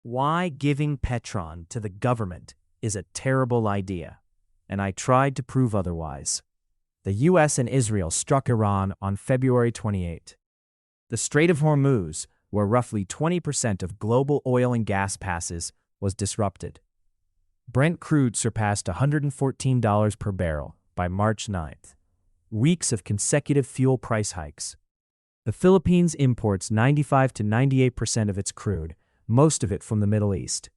Why giving Petron to the government is a terrible idea, and I tried to prove otherwise. The US and Israel struck Iran on February 28. The Strait of Hormuz, where roughly 20% of global oil and gas passes, was disrupted. Brent crude surpassed $114 per barrel by March 9th. Weeks of consecutive fuel price hikes. The Philippines imports 95 to 98% of its crude, most of it from the Middle East.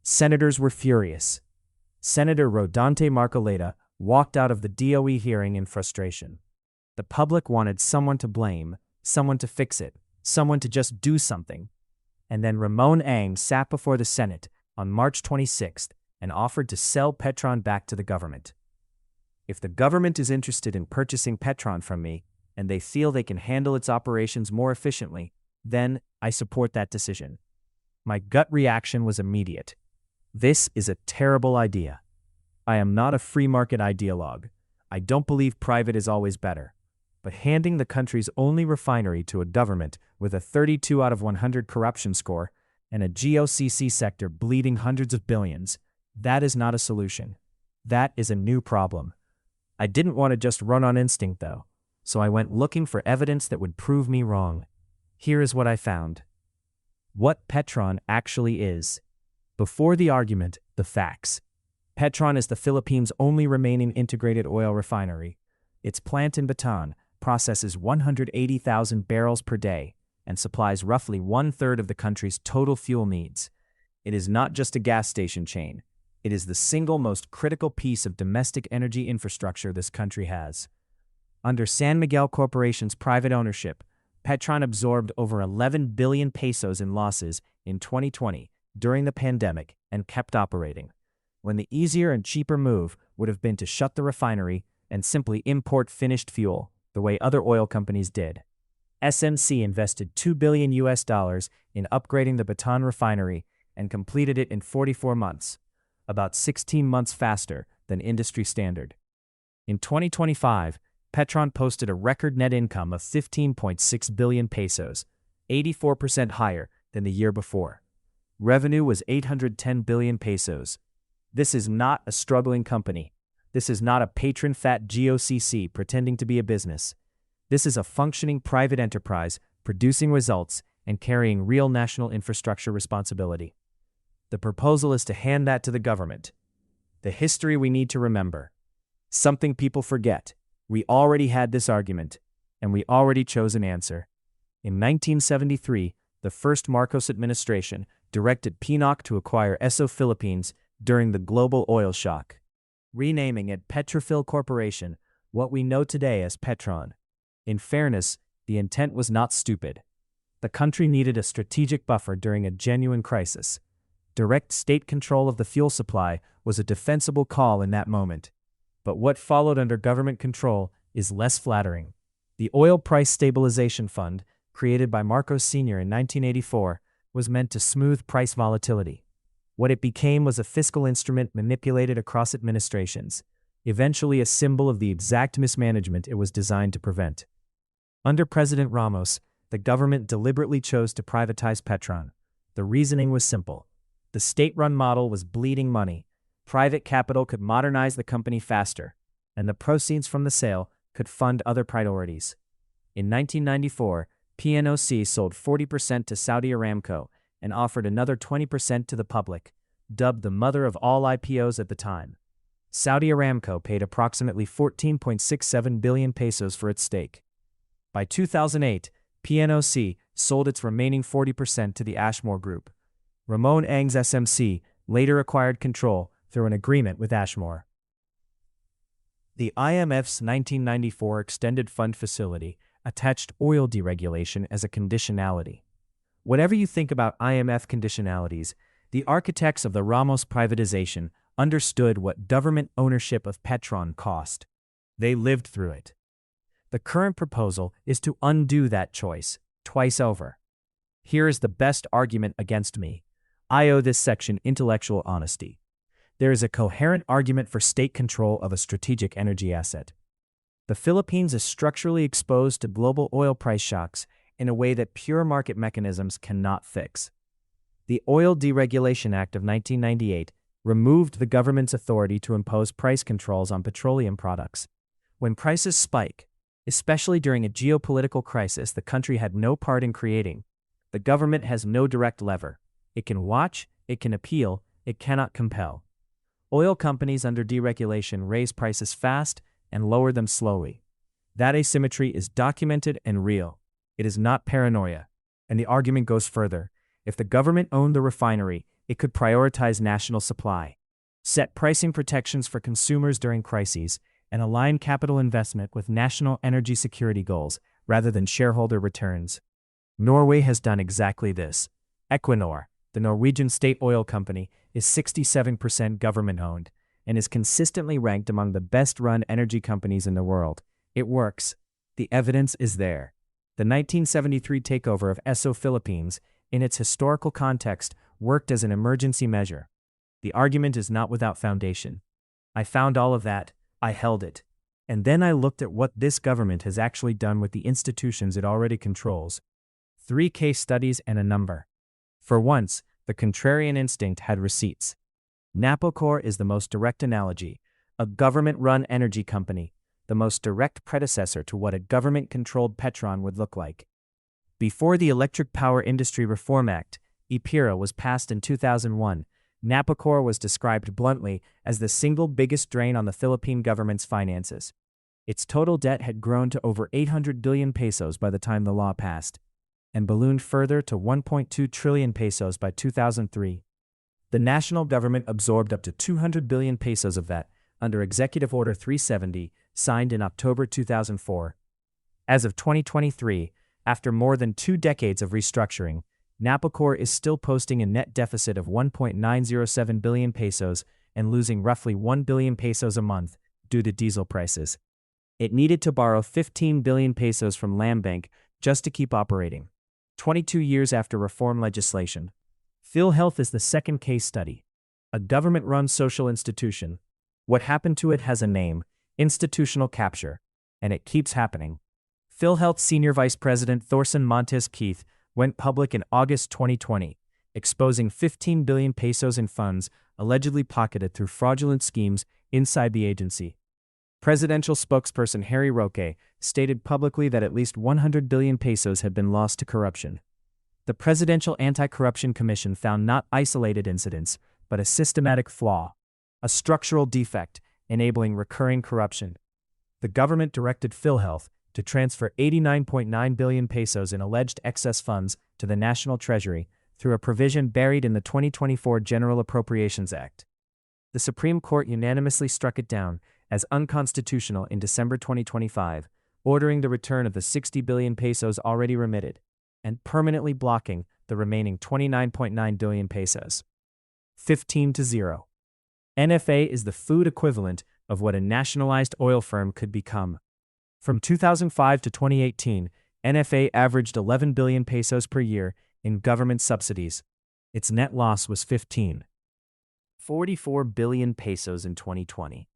Senators were furious. Senator Rodante Marcoleta walked out of the DOE hearing in frustration. The public wanted someone to blame, someone to fix it, someone to just do something. And then Ramon Ang sat before the Senate on March 26th and offered to sell Petron back to the government. If the government is interested in purchasing Petron from me, and they feel they can handle its operations more efficiently, then I support that decision. My gut reaction was immediate. This is a terrible idea. I am not a free market ideologue. I don't believe private is always better. But handing the country's only refinery to a government with a 32 out of 100 corruption score and a GOCC sector bleeding hundreds of billions, that is not a solution. That is a new problem. I didn't want to just run on instinct, though, so I went looking for evidence that would prove me wrong. Here is what I found. What Petron actually is. Before the argument, the facts. Petron is the Philippines' only remaining integrated oil refinery. Its plant in Bataan processes 180,000 barrels per day and supplies roughly one-third of the country's total fuel needs. It is not just a gas station chain. It is the single most critical piece of domestic energy infrastructure this country has. Under San Miguel Corporation's private ownership, Petron absorbed over 11 billion pesos in losses in 2020 during the pandemic and kept operating, when the easier and cheaper move would have been to shut the refinery and simply import finished fuel, the way other oil companies did. SMC invested $2 billion in upgrading the Bataan refinery and completed it in 44 months, about 16 months faster than industry standard. In 2025, Petron posted a record net income of 15.6 billion pesos, 84% higher than the year before. Revenue was 810 billion pesos. This is not a struggling company. This is not a patron-fat GOCC pretending to be a business. This is a functioning private enterprise producing results and carrying real national infrastructure responsibility. The proposal is to hand that to the government. The history we need to remember. Something people forget. We already had this argument, and we already chose an answer. In 1973, the first Marcos administration directed PNOC to acquire Esso Philippines during the global oil shock, renaming it Petrophil Corporation, what we know today as Petron. In fairness, the intent was not stupid. The country needed a strategic buffer during a genuine crisis. Direct state control of the fuel supply was a defensible call in that moment. But what followed under government control is less flattering. The Oil Price Stabilization Fund, created by Marcos Sr. in 1984, was meant to smooth price volatility. What it became was a fiscal instrument manipulated across administrations, eventually a symbol of the exact mismanagement it was designed to prevent. Under President Ramos, the government deliberately chose to privatize Petron. The reasoning was simple. The state-run model was bleeding money. Private capital could modernize the company faster, and the proceeds from the sale could fund other priorities. In 1994, PNOC sold 40% to Saudi Aramco and offered another 20% to the public, dubbed the mother of all IPOs at the time. Saudi Aramco paid approximately 14.67 billion pesos for its stake. By 2008, PNOC sold its remaining 40% to the Ashmore Group. Ramon Ang's SMC later acquired control through an agreement with Ashmore. The IMF's 1994 Extended Fund Facility attached oil deregulation as a conditionality. Whatever you think about IMF conditionalities, the architects of the Ramos privatization understood what government ownership of Petron cost. They lived through it. The current proposal is to undo that choice, twice over. Here is the best argument against me. I owe this section intellectual honesty. There is a coherent argument for state control of a strategic energy asset. The Philippines is structurally exposed to global oil price shocks in a way that pure market mechanisms cannot fix. The Oil Deregulation Act of 1998 removed the government's authority to impose price controls on petroleum products. When prices spike, especially during a geopolitical crisis the country had no part in creating, the government has no direct lever. It can watch, it can appeal, it cannot compel. Oil companies under deregulation raise prices fast and lower them slowly. That asymmetry is documented and real. It is not paranoia. And the argument goes further. If the government owned the refinery, it could prioritize national supply, set pricing protections for consumers during crises, and align capital investment with national energy security goals rather than shareholder returns. Norway has done exactly this. Equinor, the Norwegian state oil company, is 67% government-owned and is consistently ranked among the best-run energy companies in the world. It works. The evidence is there. The 1973 takeover of Esso Philippines, in its historical context, worked as an emergency measure. The argument is not without foundation. I found all of that. I held it. And then I looked at what this government has actually done with the institutions it already controls. 3 case studies and a number. For once, the contrarian instinct had receipts. Napocor is the most direct analogy, a government-run energy company, the most direct predecessor to what a government-controlled Petron would look like. Before the Electric Power Industry Reform Act, EPIRA, was passed in 2001, Napocor was described bluntly as the single biggest drain on the Philippine government's finances. Its total debt had grown to over 800 billion pesos by the time the law passed, and ballooned further to 1.2 trillion pesos by 2003. The national government absorbed up to 200 billion pesos of that under Executive Order 370, signed in October 2004. As of 2023, after more than 2 decades of restructuring, Napocor is still posting a net deficit of 1.907 billion pesos and losing roughly 1 billion pesos a month due to diesel prices. It needed to borrow 15 billion pesos from Land Bank just to keep operating. 22 years after reform legislation. PhilHealth is the second case study. A government-run social institution. What happened to it has a name, institutional capture, and it keeps happening. PhilHealth Senior Vice President Thorson Montes Keith went public in August 2020, exposing 15 billion pesos in funds allegedly pocketed through fraudulent schemes inside the agency. Presidential spokesperson Harry Roque stated publicly that at least 100 billion pesos had been lost to corruption. The Presidential Anti-Corruption Commission found not isolated incidents, but a systematic flaw, a structural defect enabling recurring corruption. The government directed PhilHealth to transfer 89.9 billion pesos in alleged excess funds to the National Treasury through a provision buried in the 2024 General Appropriations Act. The Supreme Court unanimously struck it down as unconstitutional in December 2025, ordering the return of the 60 billion pesos already remitted, and permanently blocking the remaining 29.9 billion pesos. 15-0. NFA is the food equivalent of what a nationalized oil firm could become. From 2005 to 2018, NFA averaged 11 billion pesos per year in government subsidies. Its net loss was 44 billion pesos in 2020.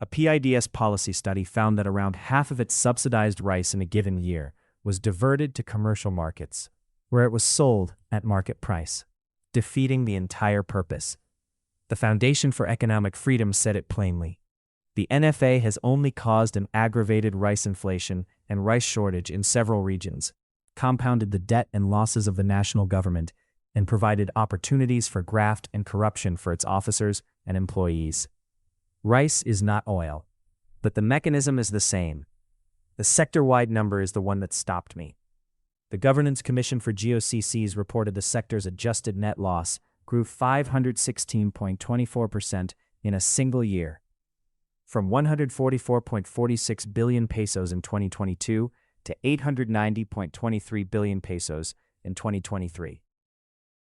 A PIDS policy study found that around half of its subsidized rice in a given year was diverted to commercial markets, where it was sold at market price, defeating the entire purpose. The Foundation for Economic Freedom said it plainly. The NFA has only caused an aggravated rice inflation and rice shortage in several regions, compounded the debt and losses of the national government, and provided opportunities for graft and corruption for its officers and employees. Rice is not oil, but the mechanism is the same. The sector-wide number is the one that stopped me. The Governance Commission for GOCCs reported the sector's adjusted net loss grew 516.24% in a single year, from 144.46 billion pesos in 2022 to 890.23 billion pesos in 2023,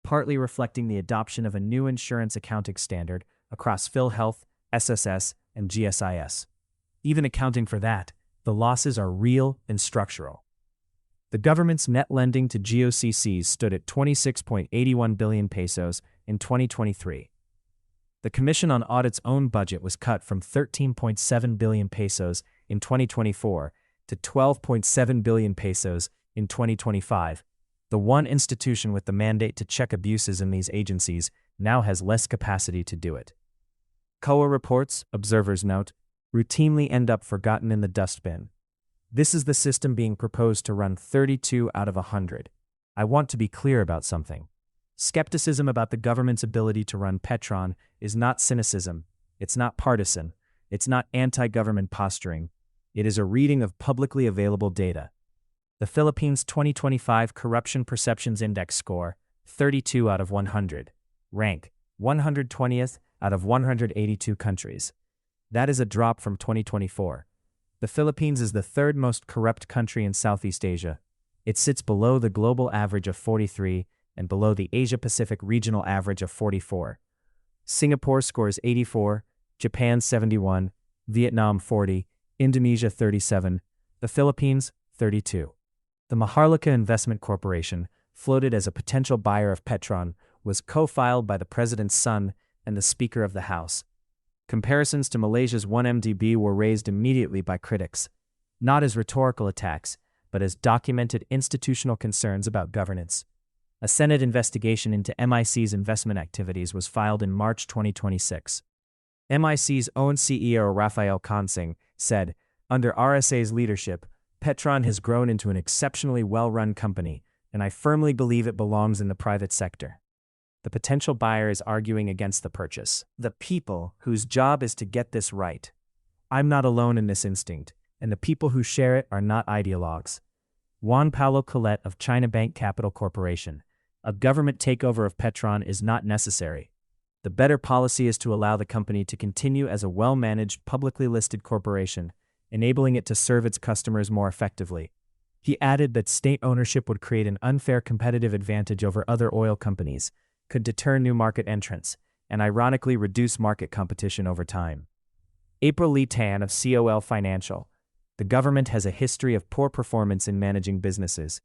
partly reflecting the adoption of a new insurance accounting standard across PhilHealth, SSS, and GSIS. Even accounting for that, the losses are real and structural. The government's net lending to GOCCs stood at 26.81 billion pesos in 2023. The Commission on Audit's own budget was cut from 13.7 billion pesos in 2024 to 12.7 billion pesos in 2025, The one institution with the mandate to check abuses in these agencies now has less capacity to do it. COA reports, observers note, routinely end up forgotten in the dustbin. This is the system being proposed to run 32 out of 100. I want to be clear about something. Skepticism about the government's ability to run Petron is not cynicism, it's not partisan, it's not anti-government posturing. It is a reading of publicly available data. The Philippines' 2025 Corruption Perceptions Index score, 32 out of 100, rank 120th out of 182 countries. That is a drop from 2024. The Philippines is the third most corrupt country in Southeast Asia. It sits below the global average of 43 and below the Asia-Pacific regional average of 44. Singapore scores 84, Japan 71, Vietnam 40, Indonesia 37, the Philippines 32. The Maharlika Investment Corporation, floated as a potential buyer of Petron, was co-filed by the president's son and the Speaker of the House. Comparisons to Malaysia's 1MDB were raised immediately by critics, not as rhetorical attacks, but as documented institutional concerns about governance. A Senate investigation into MIC's investment activities was filed in March 2026. MIC's own CEO Rafael Consing said, "Under RSA's leadership, Petron has grown into an exceptionally well-run company, and I firmly believe it belongs in the private sector." The potential buyer is arguing against the purchase. The people whose job is to get this right. I'm not alone in this instinct, and the people who share it are not ideologues. Juan Paulo Colette of China Bank Capital Corporation. A government takeover of Petron is not necessary. The better policy is to allow the company to continue as a well-managed, publicly listed corporation, enabling it to serve its customers more effectively. He added that state ownership would create an unfair competitive advantage over other oil companies, could deter new market entrants, and ironically reduce market competition over time. April Lee Tan of COL Financial. The government has a history of poor performance in managing businesses.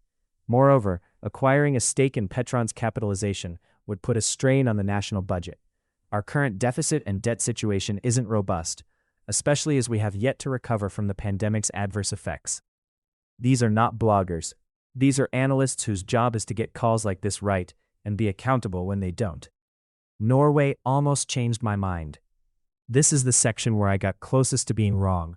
Moreover, acquiring a stake in Petron's capitalization would put a strain on the national budget. Our current deficit and debt situation isn't robust, especially as we have yet to recover from the pandemic's adverse effects. These are not bloggers. These are analysts whose job is to get calls like this right and be accountable when they don't. Norway almost changed my mind. This is the section where I got closest to being wrong.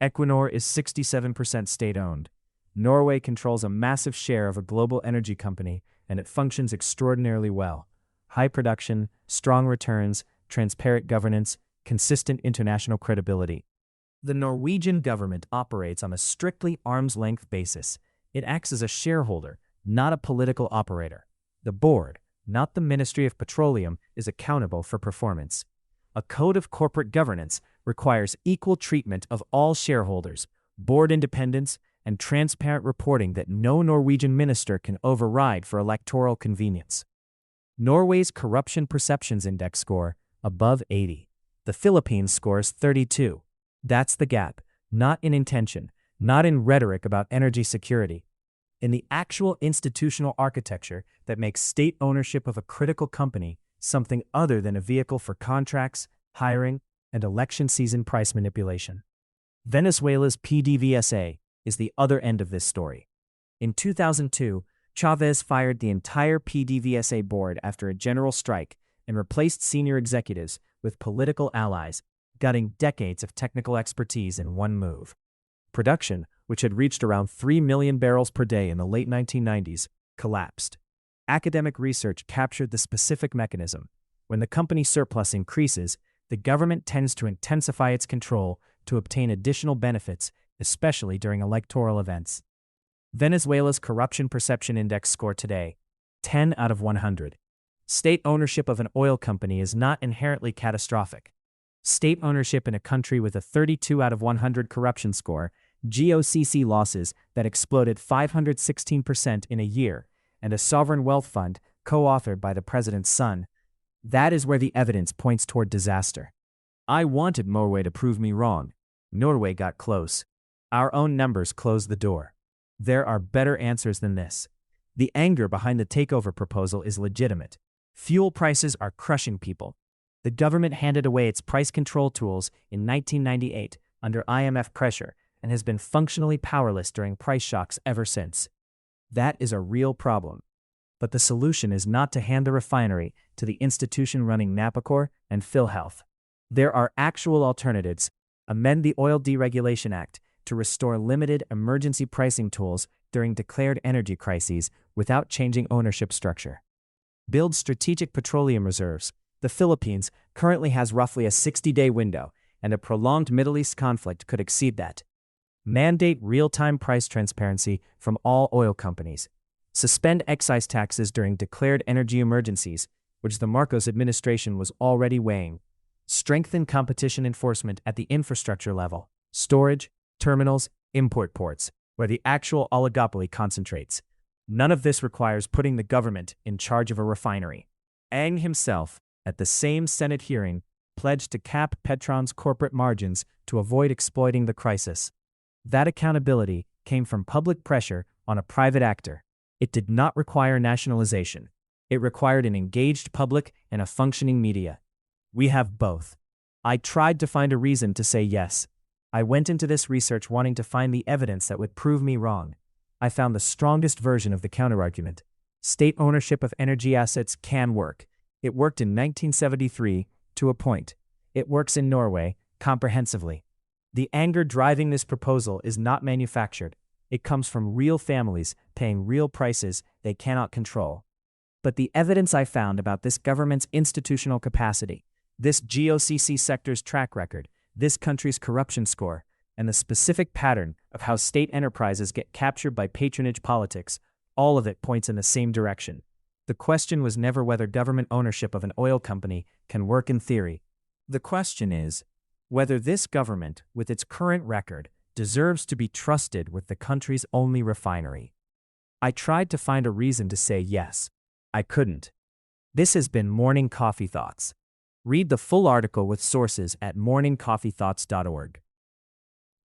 Equinor is 67% state-owned. Norway controls a massive share of a global energy company, and it functions extraordinarily well. High production, strong returns, transparent governance, consistent international credibility. The Norwegian government operates on a strictly arm's-length basis. It acts as a shareholder, not a political operator. The board, not the Ministry of Petroleum, is accountable for performance. A code of corporate governance requires equal treatment of all shareholders, board independence, and transparent reporting that no Norwegian minister can override for electoral convenience. Norway's Corruption Perceptions Index score, above 80. The Philippines scores 32. That's the gap, not in intention, not in rhetoric about energy security. In the actual institutional architecture that makes state ownership of a critical company something other than a vehicle for contracts, hiring, and election season price manipulation. Venezuela's PDVSA is the other end of this story. In 2002, Chavez fired the entire PDVSA board after a general strike and replaced senior executives with political allies, gutting decades of technical expertise in one move. Production, which had reached around 3 million barrels per day in the late 1990s, collapsed. Academic research captured the specific mechanism. When the company surplus increases, the government tends to intensify its control to obtain additional benefits, especially during electoral events. Venezuela's Corruption Perception Index score today, 10 out of 100. State ownership of an oil company is not inherently catastrophic. State ownership in a country with a 32 out of 100 corruption score, GOCC losses that exploded 516% in a year, and a sovereign wealth fund co-authored by the president's son, that is where the evidence points toward disaster. I wanted Norway to prove me wrong. Norway got close. Our own numbers closed the door. There are better answers than this. The anger behind the takeover proposal is legitimate. Fuel prices are crushing people. The government handed away its price control tools in 1998 under IMF pressure and has been functionally powerless during price shocks ever since. That is a real problem. But the solution is not to hand the refinery to the institution running Napocor and PhilHealth. There are actual alternatives. Amend the Oil Deregulation Act to restore limited emergency pricing tools during declared energy crises without changing ownership structure. Build strategic petroleum reserves. The Philippines currently has roughly a 60-day window, and a prolonged Middle East conflict could exceed that. Mandate real-time price transparency from all oil companies. Suspend excise taxes during declared energy emergencies, which the Marcos administration was already weighing. Strengthen competition enforcement at the infrastructure level, storage, terminals, import ports, where the actual oligopoly concentrates. None of this requires putting the government in charge of a refinery. Ang himself, at the same Senate hearing, pledged to cap Petron's corporate margins to avoid exploiting the crisis. That accountability came from public pressure on a private actor. It did not require nationalization. It required an engaged public and a functioning media. We have both. I tried to find a reason to say yes. I went into this research wanting to find the evidence that would prove me wrong. I found the strongest version of the counterargument. State ownership of energy assets can work. It worked in 1973, to a point. It works in Norway, comprehensively. The anger driving this proposal is not manufactured. It comes from real families paying real prices they cannot control. But the evidence I found about this government's institutional capacity, this GOCC sector's track record, this country's corruption score, and the specific pattern of how state enterprises get captured by patronage politics, all of it points in the same direction. The question was never whether government ownership of an oil company can work in theory. The question is whether this government, with its current record, deserves to be trusted with the country's only refinery. I tried to find a reason to say yes. I couldn't. This has been Morning Coffee Thoughts. Read the full article with sources at morningcoffeethoughts.org.